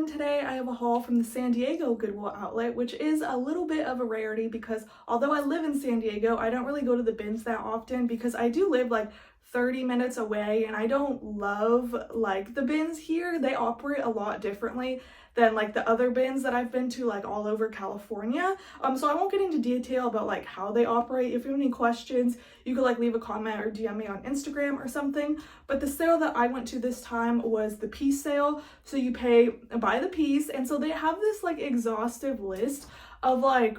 today I have a haul from the San Diego Goodwill outlet, which is a little bit of a rarity because although I live in San Diego, I don't really go to the bins that often because I do live like 30 minutes away and I don't love like the bins here. They operate a lot differently than like the other bins that I've been to like all over California. So I won't get into detail about like how they operate. If you have any questions, you could like leave a comment or DM me on Instagram or something. But the sale that I went to this time was the piece sale. So you pay by the piece, and so they have this like exhaustive list of like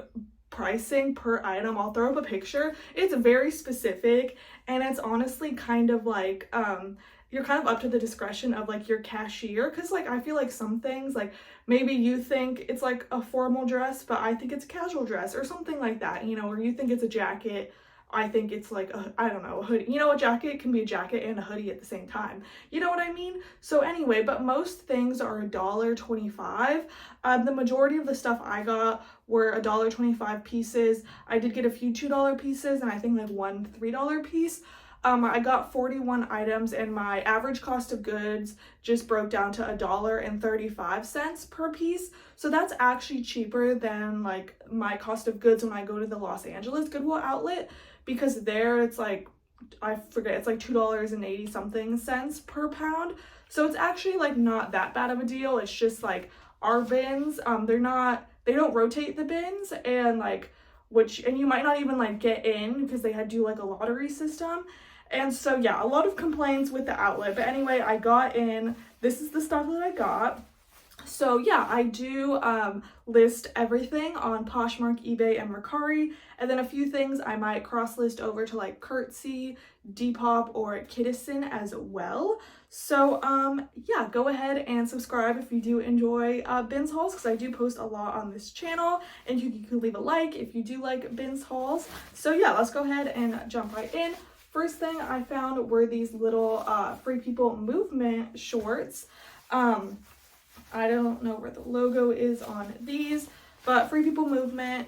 pricing per item. I'll throw up a picture. It's very specific, and it's honestly kind of like you're kind of up to the discretion of like your cashier, because like I feel like some things like maybe you think it's like a formal dress but I think it's a casual dress or something like that, you know, or you think it's a jacket, I think it's like I don't know, a hoodie. You know, a jacket can be a jacket and a hoodie at the same time. You know what I mean? So anyway, but most things are $1.25. The majority of the stuff I got were $1.25 pieces. I did get a few $2 pieces and I think like one $3 piece. I got 41 items and my average cost of goods just broke down to $1.35 per piece. So that's actually cheaper than like my cost of goods when I go to the Los Angeles Goodwill outlet, because there it's like, I forget, it's like $2.80 something cents per pound. So it's actually like not that bad of a deal. It's just like our bins, they don't rotate the bins, and like, and you might not even like get in because they had to do like a lottery system. And so yeah, a lot of complaints with the outlet, but anyway, I got in. This is the stuff that I got. So yeah, I do list everything on Poshmark, eBay, and Mercari, and then a few things I might cross list over to like Curtsy, Depop, or Kidizen as well. So yeah, go ahead and subscribe if you do enjoy bins hauls, because I do post a lot on this channel, and you can leave a like if you do like bins hauls. So yeah, let's go ahead and jump right in. First thing I found were these little Free People Movement shorts. I don't know where the logo is on these, but Free People Movement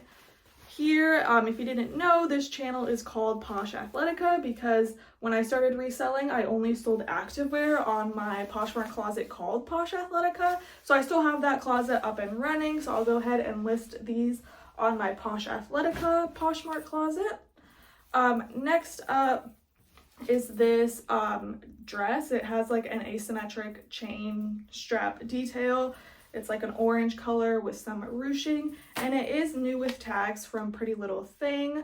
here. If you didn't know, this channel is called POSH ATHLETICA because when I started reselling, I only sold activewear on my Poshmark closet called POSH ATHLETICA. So I still have that closet up and running. So I'll go ahead and list these on my POSH ATHLETICA Poshmark closet. Next up is this dress. It has like an asymmetric chain strap detail. It's like an orange color with some ruching, and it is new with tags from Pretty Little Thing.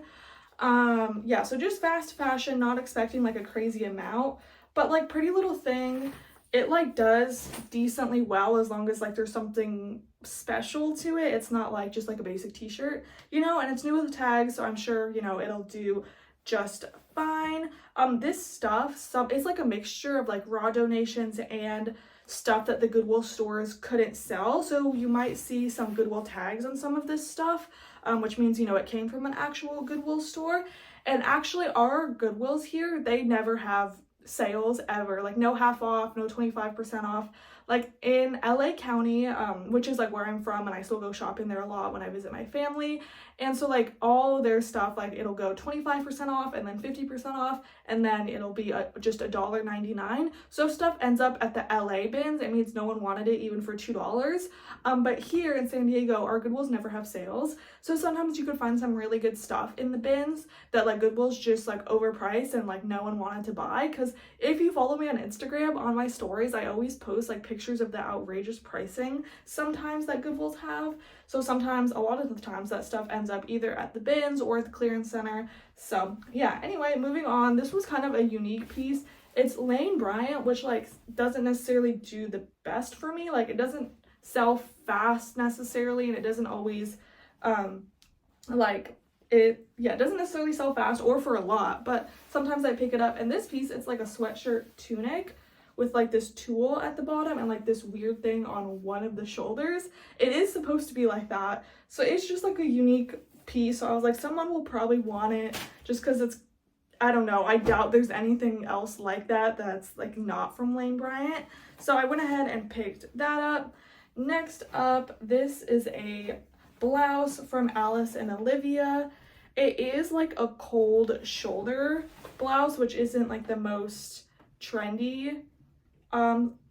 Yeah, so just fast fashion, not expecting like a crazy amount, but like Pretty Little Thing, it like does decently well as long as like there's something special to it. It's not like just like a basic t-shirt, you know, and it's new with tags, so I'm sure, you know, it'll do just fine. This stuff, it's like a mixture of like raw donations and stuff that the Goodwill stores couldn't sell. So you might see some Goodwill tags on some of this stuff, which means, you know, it came from an actual Goodwill store. And actually our Goodwills here, they never have sales ever, like no half off, no 25% off. Like in LA County, which is like where I'm from, and I still go shopping there a lot when I visit my family. And so like all their stuff, like it'll go 25% off and then 50% off, and then it'll be just $1.99. So if stuff ends up at the LA bins, it means no one wanted it even for $2. But here in San Diego, our Goodwills never have sales. So sometimes you could find some really good stuff in the bins that like Goodwill's just like overpriced and like no one wanted to buy. Because if you follow me on Instagram, on my stories, I always post like pictures of the outrageous pricing sometimes that Goodwills have. So sometimes, a lot of the times, that stuff ends up either at the bins or at the clearance center. So yeah, anyway, moving on. This was kind of a unique piece. It's Lane Bryant, which like doesn't necessarily do the best for me. Like it doesn't sell fast necessarily, and it doesn't always it doesn't necessarily sell fast or for a lot, but sometimes I pick it up. And this piece, it's like a sweatshirt tunic with like this tulle at the bottom and like this weird thing on one of the shoulders. It is supposed to be like that, so it's just like a unique piece. So I was like, someone will probably want it just because it's, I don't know, I doubt there's anything else like that that's like not from Lane Bryant. So I went ahead and picked that up. Next up, this is a blouse from Alice and Olivia. It is like a cold shoulder blouse, which isn't like the most trendy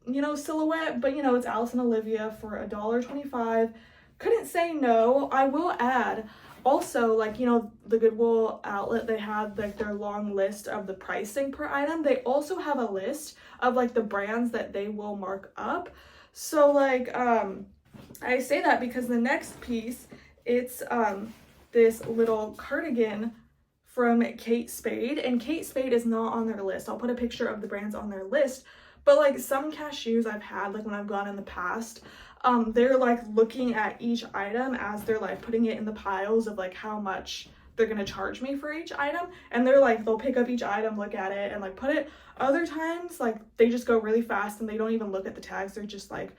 you know, silhouette, but you know, it's Alice and Olivia for $1.25. Couldn't say no. I will add also, like, you know, the Goodwill outlet, they have like their long list of the pricing per item. They also have a list of like the brands that they will mark up. So like I say that because the next piece, it's this little cardigan from Kate Spade, and Kate Spade is not on their list. I'll put a picture of the brands on their list, but like some cashiers I've had, like when I've gone in the past, they're like looking at each item as they're like putting it in the piles of like how much they're gonna charge me for each item, and they're like, they'll pick up each item, look at it, and like put it. Other times, like they just go really fast and they don't even look at the tags. They're just like,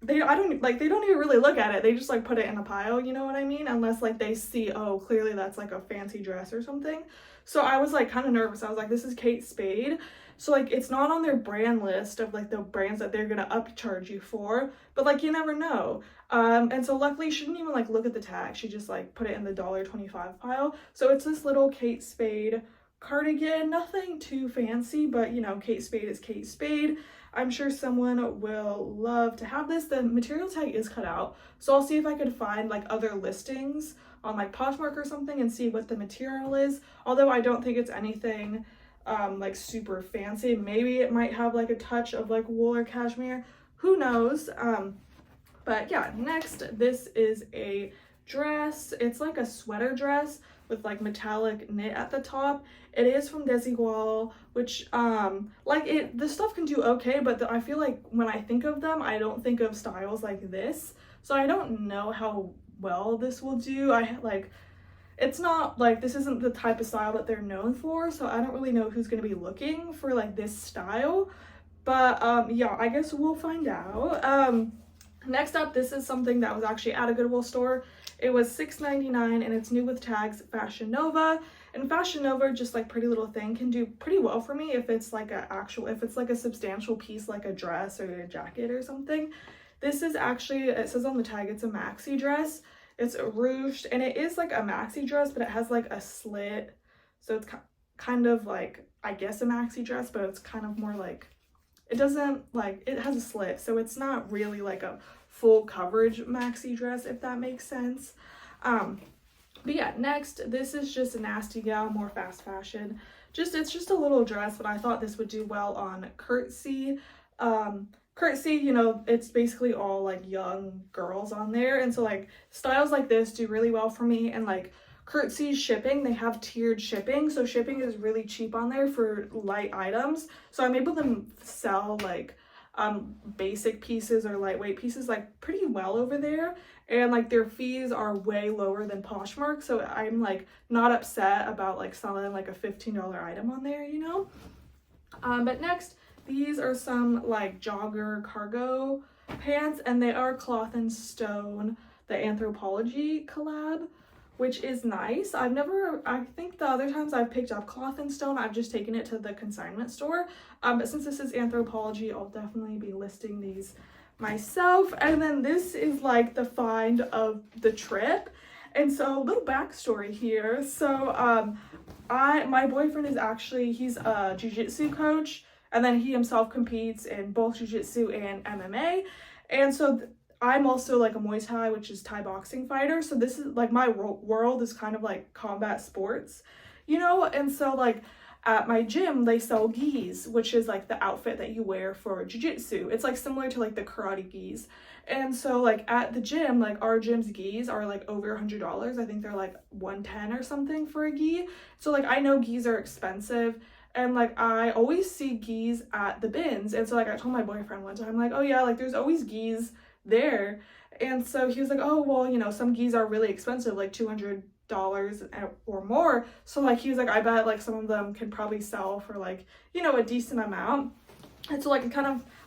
they don't even really look at it. They just like put it in a pile, you know what I mean? Unless like they see, oh, clearly that's like a fancy dress or something. So I was like kind of nervous. I was like, this is Kate Spade, so like it's not on their brand list of like the brands that they're gonna upcharge you for, but like you never know. And so luckily she didn't even like look at the tag. She just like put it in the $1.25 pile. So it's this little Kate Spade cardigan, nothing too fancy, but you know, Kate Spade is Kate Spade. I'm sure someone will love to have this. The material tag is cut out, so I'll see if I could find like other listings on like Poshmark or something and see what the material is. Although I don't think it's anything like super fancy. Maybe it might have like a touch of like wool or cashmere, who knows. But yeah, next, this is a dress. It's like a sweater dress with like metallic knit at the top. It is from Desigual, which like the stuff can do okay, but I feel like when I think of them, I don't think of styles like this, so I don't know how well this will do. It's not like, this isn't the type of style that they're known for, so I don't really know who's going to be looking for like this style, but yeah, I guess we'll find out. Next up, this is something that was actually at a Goodwill store. It was $6.99 and it's new with tags, Fashion Nova. And Fashion Nova, just like Pretty Little Thing, can do pretty well for me if it's like if it's like a substantial piece like a dress or a jacket or something. This is actually, it says on the tag, it's a maxi dress. It's ruched and it is like a maxi dress, but it has like a slit. So it's kind of like, I guess, a maxi dress, but it's kind of more like, it doesn't like, it has a slit, so it's not really like a full coverage maxi dress, if that makes sense. But yeah, next, this is just a Nasty Gal, more fast fashion. It's just a little dress, but I thought this would do well on Curtsy. Curtsy, you know, it's basically all like young girls on there, and so like styles like this do really well for me. And like Curtsy's shipping, they have tiered shipping, so shipping is really cheap on there for light items, so I'm able to sell like basic pieces or lightweight pieces like pretty well over there, and like their fees are way lower than Poshmark, so I'm like not upset about like selling like a $15 item on there, you know. But next, these are some like jogger cargo pants, and they are Cloth and Stone, the Anthropologie collab, which is nice. I think the other times I've picked up Cloth and Stone, I've just taken it to the consignment store. But since this is Anthropologie, I'll definitely be listing these myself. And then this is like the find of the trip. And so a little backstory here. So my boyfriend is actually, he's a jiu-jitsu coach, and then he himself competes in both jiu-jitsu and MMA. And so I'm also like a Muay Thai, which is Thai boxing fighter. So this is like my world is kind of like combat sports, you know? And so like at my gym, they sell gis, which is like the outfit that you wear for jiu-jitsu. It's like similar to like the karate gis. And so like at the gym, like our gym's gis are like over $100. I think they're like $110 or something for a gi. So like I know gis are expensive, and like I always see gis at the bins. And so like I told my boyfriend one time, like, oh yeah, like there's always gis there. And so he was like, oh well, you know, some gis are really expensive, like $200 or more. So like he was like, I bet like some of them can probably sell for like, you know, a decent amount. And so like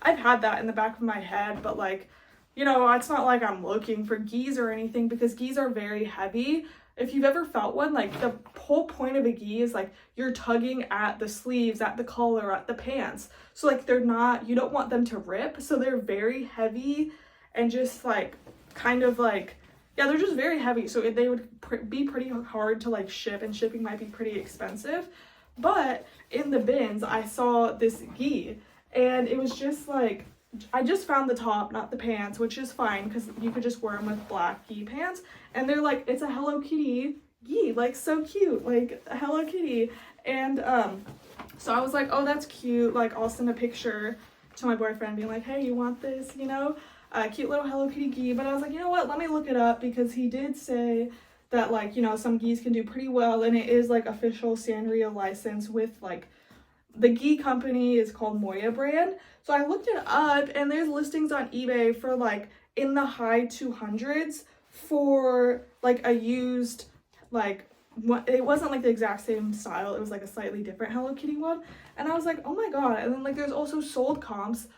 I've had that in the back of my head, but like, you know, it's not like I'm looking for gis or anything, because gis are very heavy. If you've ever felt one, like the whole point of a gi is like you're tugging at the sleeves, at the collar, at the pants. So like they're not, you don't want them to rip. So they're very heavy and just like kind of like, yeah, they're just very heavy. So they would be pretty hard to like ship, and shipping might be pretty expensive. But in the bins, I saw this gi, and it was just like, I just found the top, not the pants, which is fine because you could just wear them with black gi pants, and they're like, it's a Hello Kitty gi, like so cute, like Hello Kitty. And so I was like, oh, that's cute, like I'll send a picture to my boyfriend being like, hey, you want this, you know, cute little Hello Kitty gi. But I was like, you know what, let me look it up, because he did say that, like, you know, some gis can do pretty well, and it is like official Sanrio license with like, the gi company is called Moya brand. So I looked it up, and there's listings on eBay for like in the high 200s for like a used, like, it wasn't like the exact same style, it was like a slightly different Hello Kitty one. And I was like, oh my god. And then like there's also sold comps.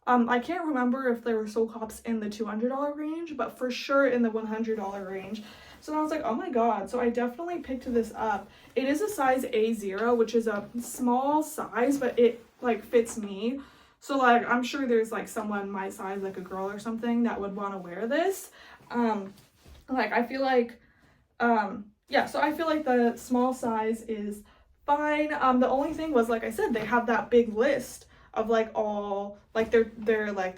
I can't remember if there were sold comps in the $200 range, but for sure in the $100 range. So I was like, oh my god. So I definitely picked this up. It is a size A0, which is a small size, but it like fits me. So like I'm sure there's like someone my size, like a girl or something, that would want to wear this. Like I feel like yeah, so I feel like the small size is fine. The only thing was, like I said, they have that big list of like all like their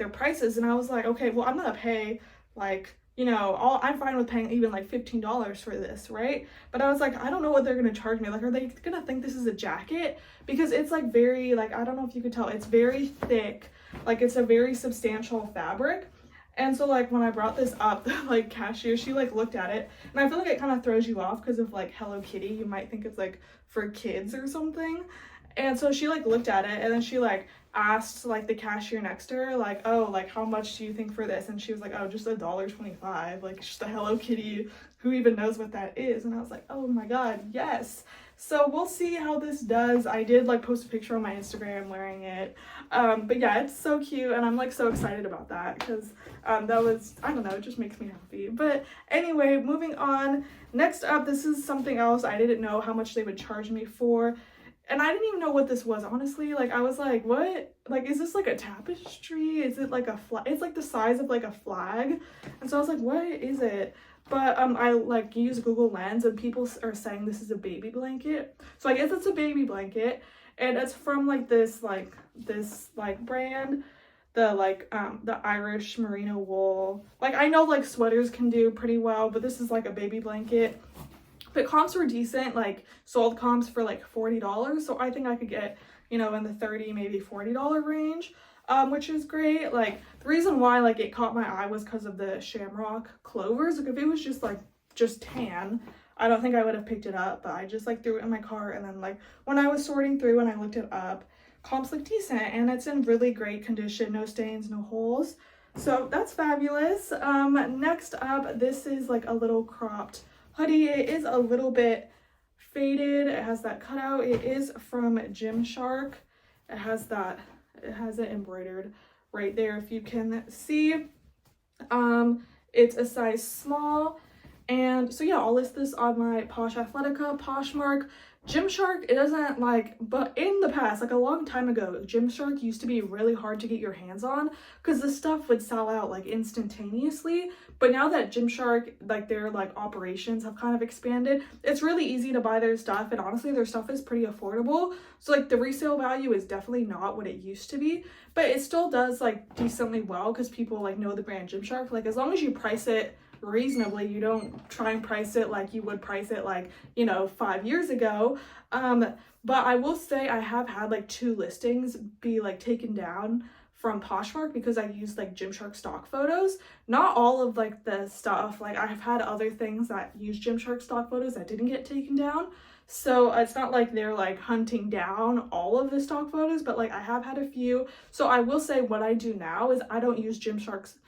prices, and I was like, okay, well I'm gonna pay like, you know, I'm fine with paying even like $15 for this, right? But I was like, I don't know what they're gonna charge me. Like, are they gonna think this is a jacket? Because it's like very, like, I don't know if you could tell, it's very thick, like it's a very substantial fabric. And so like when I brought this up, the like cashier, she like looked at it, and I feel like it kind of throws you off because of like Hello Kitty. You might think it's like for kids or something. And so she like looked at it, and then she like asked like the cashier next to her, like, oh, like how much do you think for this? And she was like, oh, just $1.25, like just a Hello Kitty, who even knows what that is? And I was like, oh my god, yes. So we'll see how this does. I did like post a picture on my Instagram wearing it, but yeah, it's so cute, and I'm like so excited about that because that was, I don't know, it just makes me happy. But anyway, moving on. Next up, this is something else I didn't know how much they would charge me for. And I didn't even know what this was, honestly. Like, I was like, what? Like, is this like a tapestry? Is it like a flag? It's like the size of like a flag. And so I was like, what is it? But I like use Google Lens, and people are saying this is a baby blanket. So I guess it's a baby blanket. And it's from like this brand, the Irish merino wool. Like, I know like sweaters can do pretty well, but this is like a baby blanket. But comps were decent, like sold comps for like $40. So I think I could get, you know, in the $30, maybe $40 range, which is great. Like the reason why like it caught my eye was because of the shamrock clovers. Like if it was just tan, I don't think I would have picked it up, but I just like threw it in my cart. And then like when I was sorting through and I looked it up, comps look decent, and it's in really great condition, no stains, no holes. So that's fabulous. Next up, this is like a little cropped hoodie. It is a little bit faded. It has that cutout. It is from Gymshark. It has it embroidered right there if you can see. It's a size small. And so yeah, I'll list this on my POSH ATHLETICA, Poshmark, Gymshark. It doesn't like, but in the past, like a long time ago, Gymshark used to be really hard to get your hands on because the stuff would sell out like instantaneously. But now that Gymshark, like their like operations have kind of expanded, it's really easy to buy their stuff, and honestly their stuff is pretty affordable. So like the resale value is definitely not what it used to be, but it still does like decently well because people like know the brand Gymshark. Like as long as you price it reasonably, you don't try and price it like you would price it like, you know, 5 years ago. But I will say I have had like 2 listings be like taken down from Poshmark because I used like Gymshark stock photos. Not all of like the stuff, like I've had other things that use Gymshark stock photos that didn't get taken down. So it's not like they're like hunting down all of the stock photos, but like I have had a few. So I will say what I do now is I don't use Gymshark's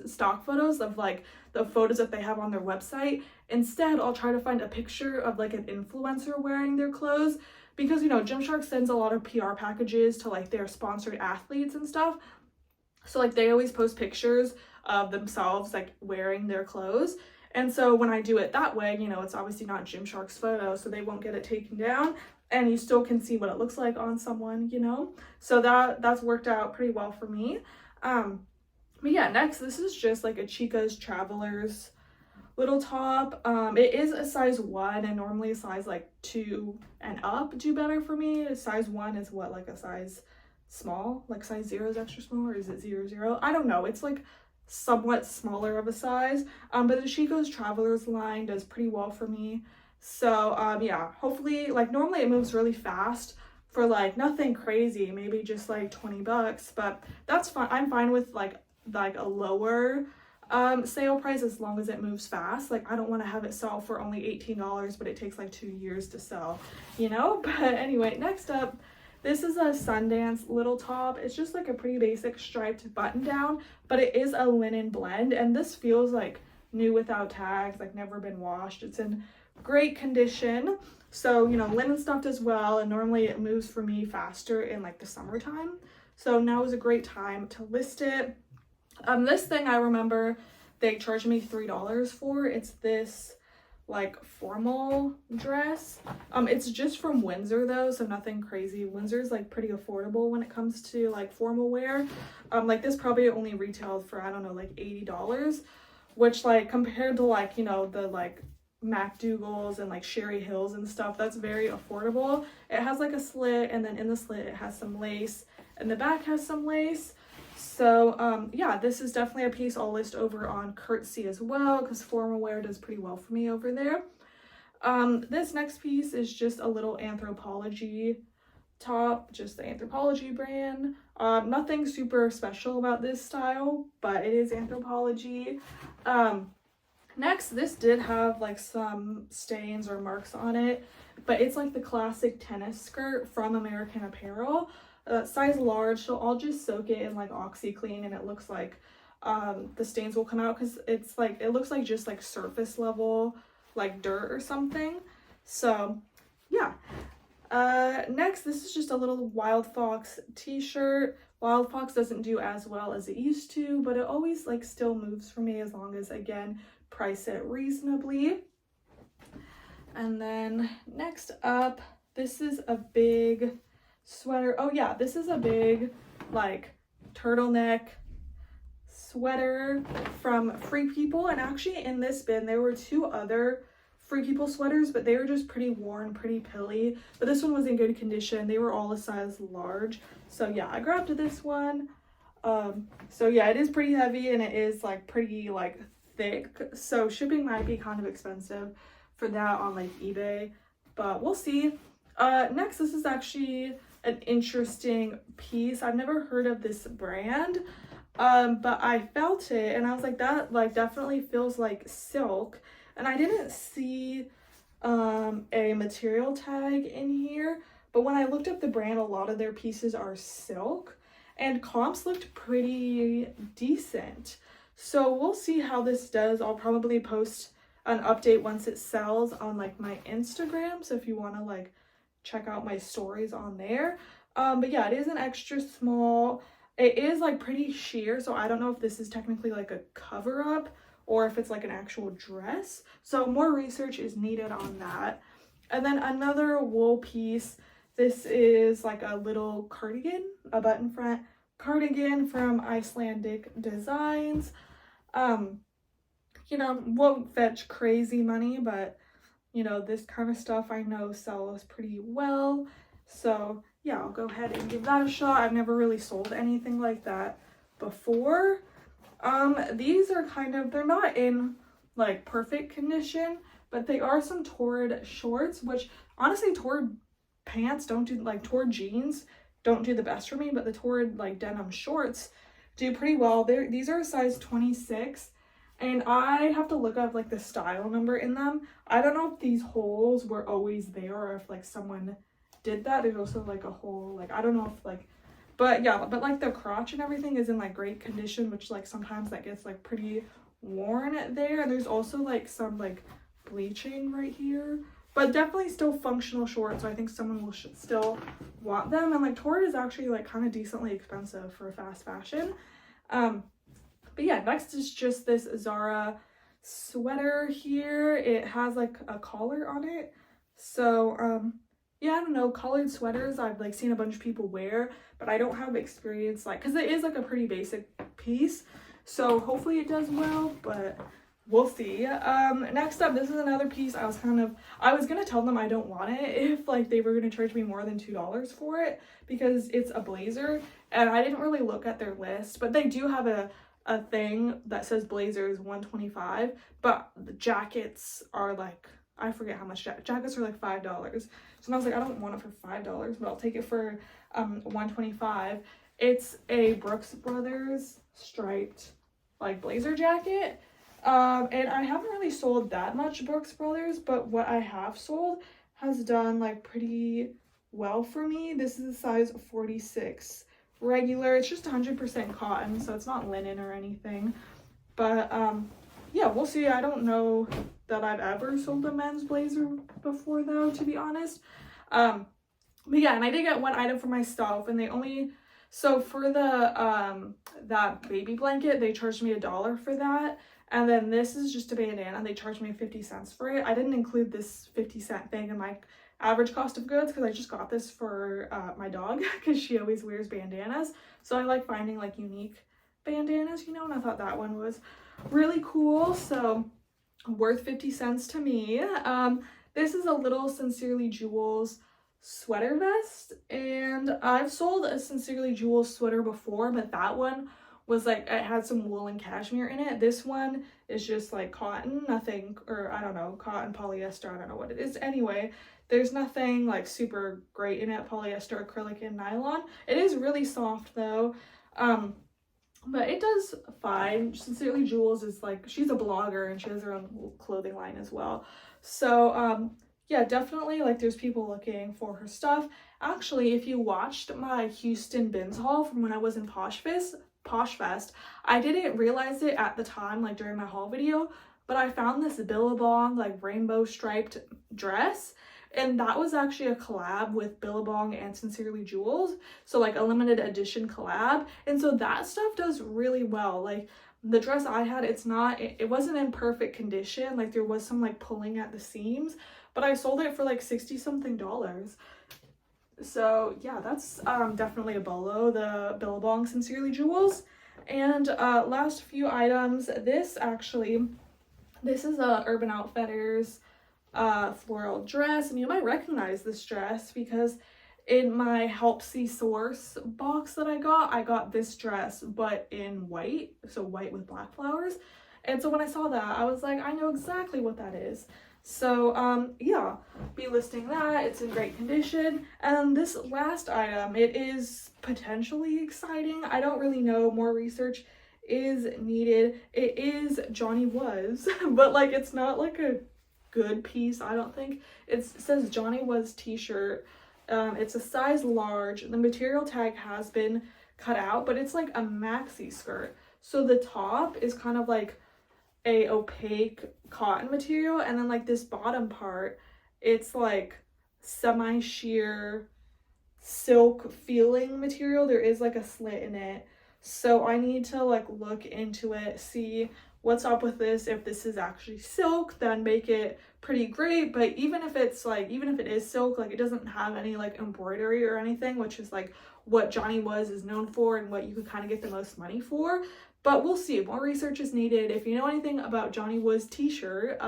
stock photos of like the photos that they have on their website. Instead, I'll try to find a picture of like an influencer wearing their clothes, because, you know, Gymshark sends a lot of PR packages to like their sponsored athletes and stuff. So like they always post pictures of themselves like wearing their clothes. And so when I do it that way, you know, it's obviously not Gymshark's photo, so they won't get it taken down, and you still can see what it looks like on someone, you know. So that's worked out pretty well for me. But yeah, next, this is just like a Chica's Travelers little top. It is a size 1, and normally a size like 2 and up do better for me. A size 1 is what, like a size small, like size 0 is extra small, or is it 0, 0? I don't know. It's like somewhat smaller of a size. But the Chico's Travelers line does pretty well for me. So yeah, hopefully, like normally it moves really fast for like nothing crazy, maybe just like 20 bucks, but that's fine. I'm fine with like a lower sale price as long as it moves fast. Like I don't want to have it sell for only $18, but it takes like 2 years to sell, you know? But anyway, next up, this is a Sundance little top. It's just like a pretty basic striped button down, but it is a linen blend, and this feels like new without tags, like never been washed. It's in great condition. So, you know, linen stuffed as well, and normally it moves for me faster in like the summertime. So now is a great time to list it. This thing I remember they charged me $3 for. It's this like formal dress. It's just from Windsor though, so nothing crazy. Windsor's like pretty affordable when it comes to like formal wear. Like this probably only retailed for, I don't know, like $80, which like compared to like, you know, the like MacDougall's and like Sherry Hills and stuff, that's very affordable. It has like a slit, and then in the slit it has some lace, and the back has some lace. So yeah, this is definitely a piece I'll list over on Curtsy as well, because formal wear does pretty well for me over there. This next piece is just a little Anthropologie top, just the Anthropologie brand. Nothing super special about this style, but it is Anthropologie. Next, this did have like some stains or marks on it, but it's like the classic tennis skirt from American Apparel, size large. So I'll just soak it in like OxyClean, and it looks like the stains will come out, because it's like, it looks like just like surface level like dirt or something. So yeah. Next, this is just a little Wild Fox t-shirt. Wild Fox doesn't do as well as it used to, but it always like still moves for me as long as, again, price it reasonably. And then next up, this is a big sweater. Oh yeah, this is a big like turtleneck sweater from Free People, and actually in this bin there were 2 other Free People sweaters, but they were just pretty worn, pretty pilly, but this one was in good condition. They were all a size large, so yeah, I grabbed this one. So yeah, it is pretty heavy, and it is like pretty like thick, so shipping might be kind of expensive for that on like eBay, but we'll see. Next, this is actually an interesting piece. I've never heard of this brand, but I felt it and I was like, that like definitely feels like silk, and I didn't see a material tag in here, but when I looked up the brand, a lot of their pieces are silk, and comps looked pretty decent. So we'll see how this does. I'll probably post an update once it sells on like my Instagram, so if you want to like check out my stories on there. But yeah, it is an extra small. It is like pretty sheer, so I don't know if this is technically like a cover up or if it's like an actual dress, so more research is needed on that. And then another wool piece. This is like a little cardigan, a button front cardigan from Icelandic Designs. You know, won't fetch crazy money, but you know, this kind of stuff I know sells pretty well. So yeah, I'll go ahead and give that a shot. I've never really sold anything like that before. These are kind of, they're not in like perfect condition, but they are some Torrid shorts, which honestly Torrid pants don't do, like Torrid jeans don't do the best for me, but the Torrid like denim shorts do pretty well. These are a size 26. And I have to look up like the style number in them. I don't know if these holes were always there or if like someone did that. There's also like a hole, like I don't know if like, but yeah, but like the crotch and everything is in like great condition, which like sometimes that gets like pretty worn there. And there's also like some like bleaching right here, but definitely still functional shorts. So I think someone will still want them. And like Torrid is actually like kind of decently expensive for fast fashion. But yeah, next is just this Zara sweater here. It has like a collar on it. So yeah, I don't know, collared sweaters I've like seen a bunch of people wear, but I don't have experience like, because it is like a pretty basic piece. So hopefully it does well, but we'll see. Next up, this is another piece I was gonna tell them I don't want it if like they were gonna charge me more than $2 for it, because it's a blazer and I didn't really look at their list, but they do have a thing that says blazers $125, but the jackets are like, I forget how much jackets are like $5. So I was like, I don't want it for $5, but I'll take it for $125. It's a Brooks Brothers striped like blazer jacket. And I haven't really sold that much Brooks Brothers, but what I have sold has done like pretty well for me. This is a size 46 regular. It's just 100% cotton, so it's not linen or anything. But yeah, we'll see. I don't know that I've ever sold a men's blazer before though, to be honest. But yeah, and I did get one item for myself, and they only, so for the that baby blanket, they charged me $1 for that. And then this is just a bandana. They charged me 50 cents for it. I didn't include this 50-cent thing in my average cost of goods because I just got this for my dog because she always wears bandanas. So I like finding like unique bandanas, you know, and I thought that one was really cool. So worth 50 cents to me. This is a little Sincerely Jules sweater vest, and I've sold a Sincerely Jules sweater before, but that one was like, it had some wool and cashmere in it. This one is just like cotton, nothing, or I don't know, cotton, polyester, I don't know what it is. Anyway, there's nothing like super great in it, polyester, acrylic, and nylon. It is really soft though, but it does fine. Sincerely Jules is like, she's a blogger and she has her own clothing line as well. So yeah, definitely like there's people looking for her stuff. Actually, if you watched my Houston bins haul from when I was in Posh Fest, I didn't realize it at the time, like during my haul video, but I found this Billabong like rainbow striped dress, and that was actually a collab with Billabong and Sincerely Jules, so like a limited edition collab. And so that stuff does really well. Like the dress I had, it wasn't in perfect condition, like there was some like pulling at the seams, but I sold it for like $60-something. So yeah, that's definitely a bolo, the Billabong Sincerely Jules. And last few items, this is a Urban Outfitters floral dress, and you might recognize this dress because in my Help See Source box that I got this dress but in white, so white with black flowers. And so when I saw that, I was like, I know exactly what that is. So yeah, be listing that. It's in great condition. And this last item, it is potentially exciting. I don't really know, more research is needed. It is Johnny Was, but like it's not like a good piece, I don't think. It says Johnny Was t-shirt. It's a size large. The material tag has been cut out, but it's like a maxi skirt. So the top is kind of like a opaque cotton material, and then like this bottom part, it's like semi-sheer silk feeling material. There is like a slit in it, so I need to like look into it, see what's up with this. If this is actually silk, then make it pretty great. But even if it is silk, like it doesn't have any like embroidery or anything, which is like what Johnny Was is known for and what you could kind of get the most money for. But we'll see. More research is needed. If you know anything about Johnny Was t-shirt,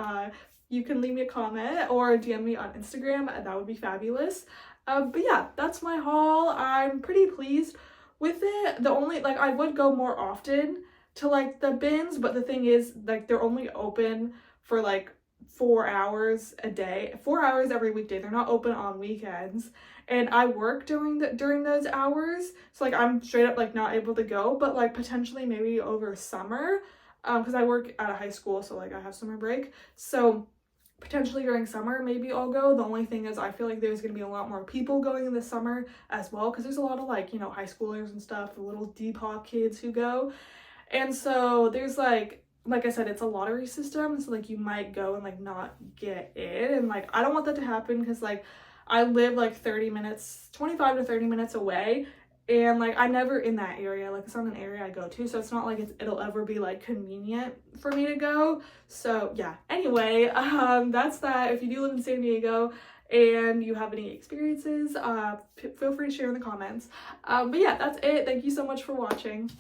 you can leave me a comment or DM me on Instagram. That would be fabulous. But yeah, that's my haul. I'm pretty pleased with it. The only, like, I would go more often to like the bins, but the thing is, like, they're only open for like 4 hours a day, 4 hours every weekday. They're not open on weekends, and I work during those hours, so like I'm straight up like not able to go. But like potentially maybe over summer, because I work at a high school, so like I have summer break, so potentially during summer maybe I'll go. The only thing is I feel like there's gonna be a lot more people going in the summer as well, because there's a lot of like, you know, high schoolers and stuff, the little Depop kids who go. And so there's like I said, it's a lottery system, so like you might go and like not get in, and like I don't want that to happen, because like I live like 25 to 30 minutes away, and like I'm never in that area. Like it's not an area I go to, so it's not like it'll ever be like convenient for me to go. So yeah, anyway, that's that. If you do live in San Diego and you have any experiences, feel free to share in the comments. But yeah, that's it. Thank you so much for watching.